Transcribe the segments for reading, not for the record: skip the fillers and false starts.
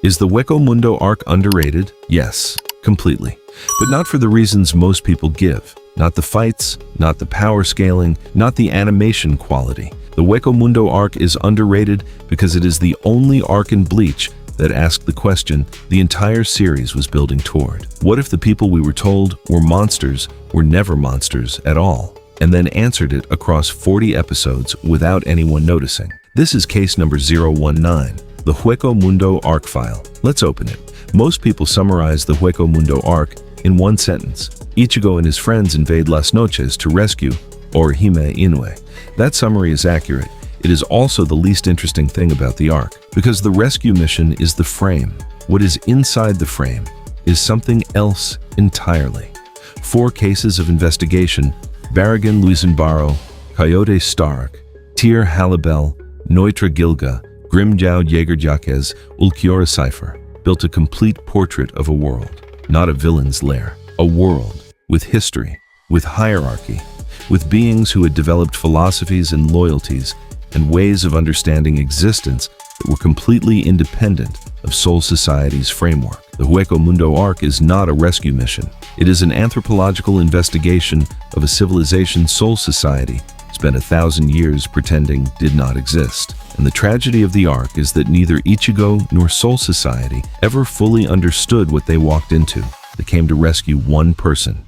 Is the Hueco Mundo arc underrated? Yes, completely. But not for the reasons most people give. Not the fights, not the power scaling, not the animation quality. The Hueco Mundo arc is underrated because it is the only arc in Bleach that asked the question the entire series was building toward. What if the people we were told were monsters were never monsters at all? And then answered it across 40 episodes without anyone noticing. This is case number 019, the Hueco Mundo arc file. Let's open it. Most people summarize the Hueco Mundo arc in one sentence. Ichigo and his friends invade Las Noches to rescue Orihime Inoue. That summary is accurate. It is also the least interesting thing about the arc, because the rescue mission is the frame. What is inside the frame is something else entirely. 4 cases of investigation: Barragan Luisenbaro, Coyote Stark, Tyr Halibel, Neutra Gilga, Grimjow Jaeger-Jaquez, Ulquiorra Cypher, built a complete portrait of a world, not a villain's lair. A world with history, with hierarchy, with beings who had developed philosophies and loyalties and ways of understanding existence that were completely independent of Soul Society's framework. The Hueco Mundo arc is not a rescue mission. It is an anthropological investigation of a civilization Soul Society spent 1,000 years pretending did not exist. And the tragedy of the arc is that neither Ichigo nor Soul Society ever fully understood what they walked into. They came to rescue one person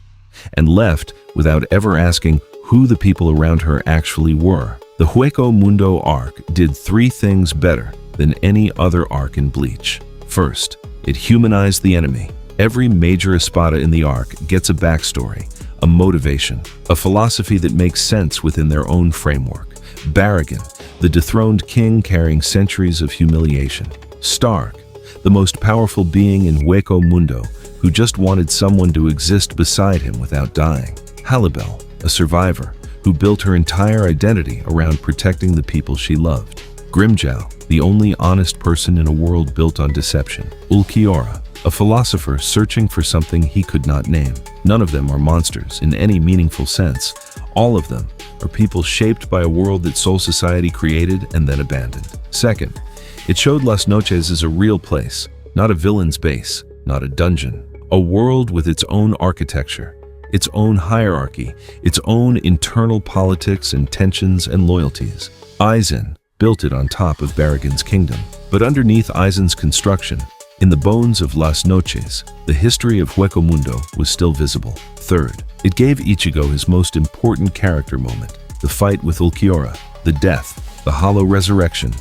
and left without ever asking who the people around her actually were. The Hueco Mundo arc did 3 things better than any other arc in Bleach. First, it humanized the enemy. Every major Espada in the arc gets a backstory, a motivation, a philosophy that makes sense within their own framework. Barragan, the dethroned king carrying centuries of humiliation. Stark, the most powerful being in Hueco Mundo, who just wanted someone to exist beside him without dying. Halibel, a survivor, who built her entire identity around protecting the people she loved. Grimjow, the only honest person in a world built on deception. Ulquiorra, a philosopher searching for something he could not name. None of them are monsters in any meaningful sense. All of them are people shaped by a world that Soul Society created and then abandoned. Second, it showed Las Noches as a real place, not a villain's base, not a dungeon. A world with its own architecture, its own hierarchy, its own internal politics and tensions and loyalties. Aizen built it on top of Barragan's kingdom. But underneath Aizen's construction, in the bones of Las Noches, the history of Hueco Mundo was still visible. Third, it gave Ichigo his most important character moment, the fight with Ulquiorra, the death, the hollow resurrection,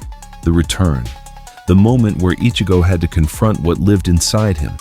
the return. The moment where Ichigo had to confront what lived inside him,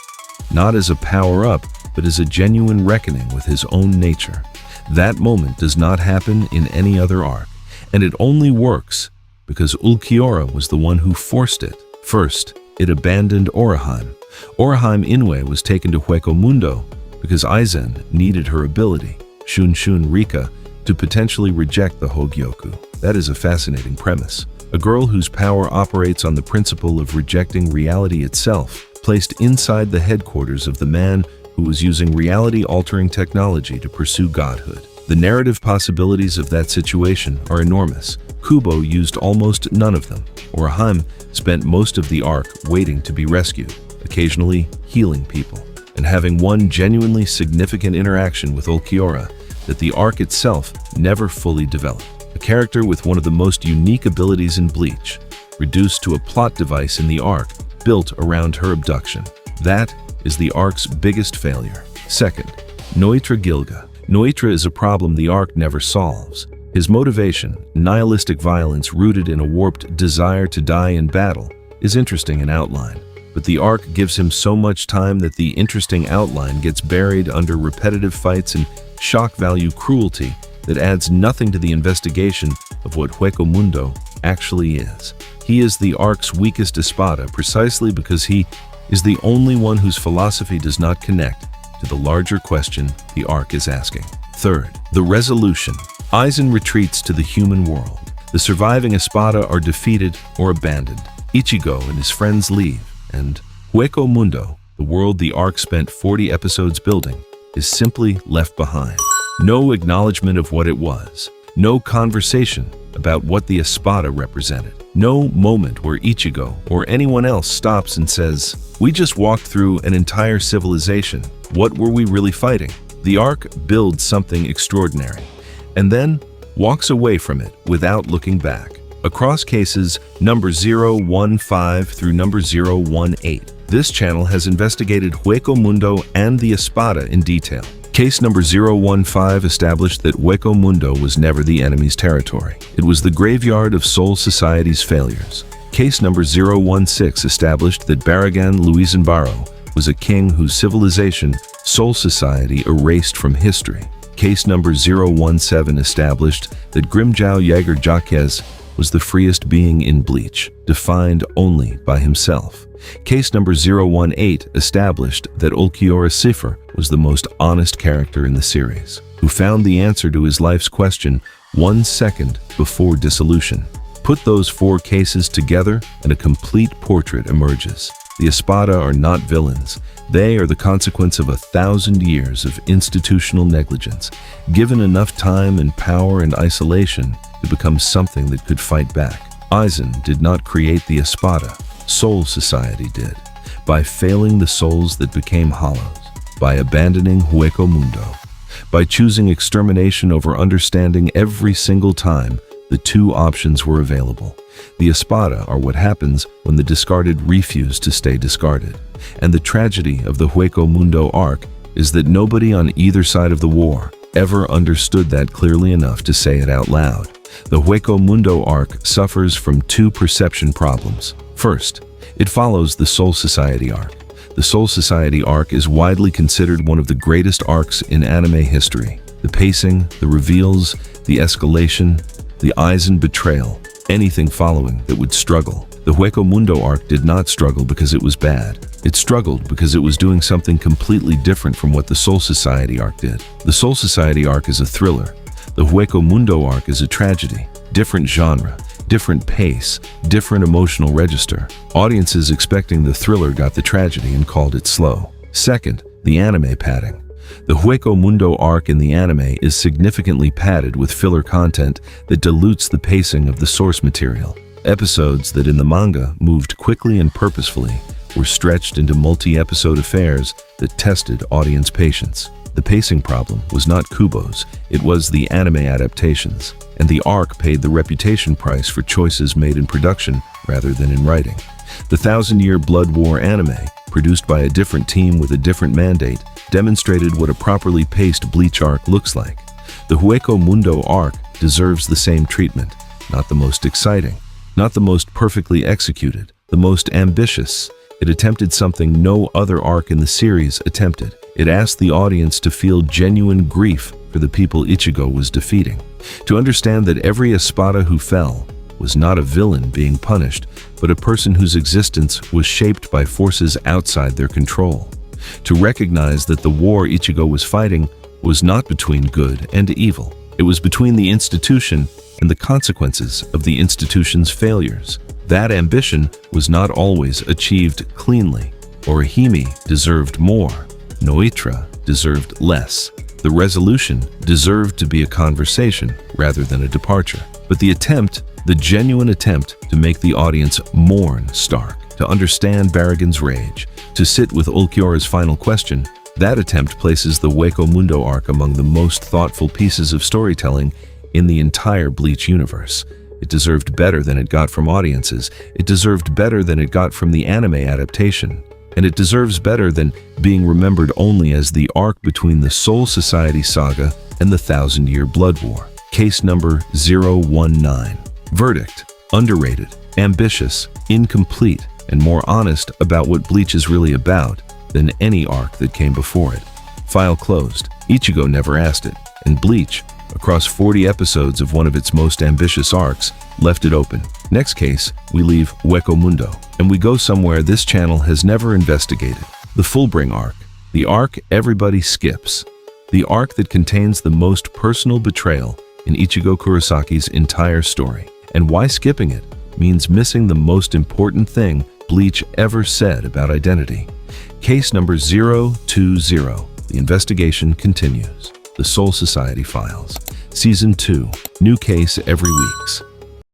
not as a power-up, but as a genuine reckoning with his own nature. That moment does not happen in any other arc, and it only works because Ulquiorra was the one who forced it. First, it abandoned Orihime. Orihime Inoue was taken to Hueco Mundo because Aizen needed her ability, Shun Shun Rika, to potentially reject the Hogyoku. That is a fascinating premise. A girl whose power operates on the principle of rejecting reality itself, placed inside the headquarters of the man who was using reality-altering technology to pursue godhood. The narrative possibilities of that situation are enormous. Kubo used almost none of them. Orihime spent most of the arc waiting to be rescued, occasionally healing people, and having one genuinely significant interaction with Ulquiorra that the arc itself never fully developed. A character with one of the most unique abilities in Bleach, reduced to a plot device in the arc built around her abduction. That is the arc's biggest failure. Second, Neutra Gilga. Neutra is a problem the arc never solves. His motivation, nihilistic violence rooted in a warped desire to die in battle, is interesting in outline, but the arc gives him so much time that the interesting outline gets buried under repetitive fights and shock value cruelty that adds nothing to the investigation of what Hueco Mundo actually is. He is the arc's weakest Espada precisely because he is the only one whose philosophy does not connect to the larger question the arc is asking. Third, the resolution. Aizen retreats to the human world. The surviving Espada are defeated or abandoned. Ichigo and his friends leave, and Hueco Mundo, the world the arc spent 40 episodes building, is simply left behind. No acknowledgement of what it was. No conversation about what the Espada represented. No moment where Ichigo or anyone else stops and says, "We just walked through an entire civilization. What were we really fighting?" The arc builds something extraordinary, and then walks away from it without looking back. Across cases number 015 through number 018, this channel has investigated Hueco Mundo and the Espada in detail. Case number 015 established that Hueco Mundo was never the enemy's territory. It was the graveyard of Soul Society's failures. Case number 016 established that Baragan Luisenbaro was a king whose civilization Soul Society erased from history. Case number 017 established that Grimjow Jaeger Jaquez was the freest being in Bleach, defined only by himself. Case number 018 established that Ulquiorra Cipher was the most honest character in the series, who found the answer to his life's question 1 second before dissolution. Put those 4 cases together and a complete portrait emerges. The Espada are not villains. They are the consequence of 1,000 years of institutional negligence, given enough time and power and isolation to become something that could fight back. Aizen did not create the Espada. Soul Society did, by failing the souls that became hollows, by abandoning Hueco Mundo, by choosing extermination over understanding every single time the 2 options were available. The Espada are what happens when the discarded refuse to stay discarded. And the tragedy of the Hueco Mundo arc is that nobody on either side of the war ever understood that clearly enough to say it out loud. The Hueco Mundo arc suffers from 2 perception problems. First, it follows the Soul Society arc. The Soul Society arc is widely considered one of the greatest arcs in anime history. The pacing, the reveals, the escalation, the Aizen betrayal, anything following that would struggle. The Hueco Mundo arc did not struggle because it was bad. It struggled because it was doing something completely different from what the Soul Society arc did. The Soul Society arc is a thriller. The Hueco Mundo arc is a tragedy. Different genre, different pace, different emotional register. Audiences expecting the thriller got the tragedy and called it slow. Second, the anime padding. The Hueco Mundo arc in the anime is significantly padded with filler content that dilutes the pacing of the source material. Episodes that in the manga moved quickly and purposefully were stretched into multi-episode affairs that tested audience patience. The pacing problem was not Kubo's, it was the anime adaptations, and the arc paid the reputation price for choices made in production rather than in writing. The 1,000-Year Blood War anime, produced by a different team with a different mandate, demonstrated what a properly paced Bleach arc looks like. The Hueco Mundo arc deserves the same treatment, not the most exciting, not the most perfectly executed, the most ambitious. It attempted something no other arc in the series attempted. It asked the audience to feel genuine grief for the people Ichigo was defeating, to understand that every Espada who fell was not a villain being punished, but a person whose existence was shaped by forces outside their control, to recognize that the war Ichigo was fighting was not between good and evil. It was between the institution and the consequences of the institution's failures. That ambition was not always achieved cleanly. Orihime deserved more. Noitra deserved less. The resolution deserved to be a conversation rather than a departure. But the attempt, the genuine attempt to make the audience mourn Stark, to understand Baragan's rage, to sit with Ulquiorra's final question, that attempt places the Hueco Mundo arc among the most thoughtful pieces of storytelling in the entire Bleach universe. It deserved better than it got from audiences. It deserved better than it got from the anime adaptation. And it deserves better than being remembered only as the arc between the Soul Society saga and the 1,000-Year Blood War. Case number 019. Verdict: underrated, ambitious, incomplete, and more honest about what Bleach is really about than any arc that came before it. File closed. Ichigo never asked it, and Bleach, across 40 episodes of one of its most ambitious arcs, left it open. Next case, we leave Hueco Mundo, and we go somewhere this channel has never investigated. The Fullbring arc. The arc everybody skips. The arc that contains the most personal betrayal in Ichigo Kurosaki's entire story. And why skipping it means missing the most important thing Bleach ever said about identity. Case number 020. The investigation continues. The Soul Society files. Season 2, new case every weeks.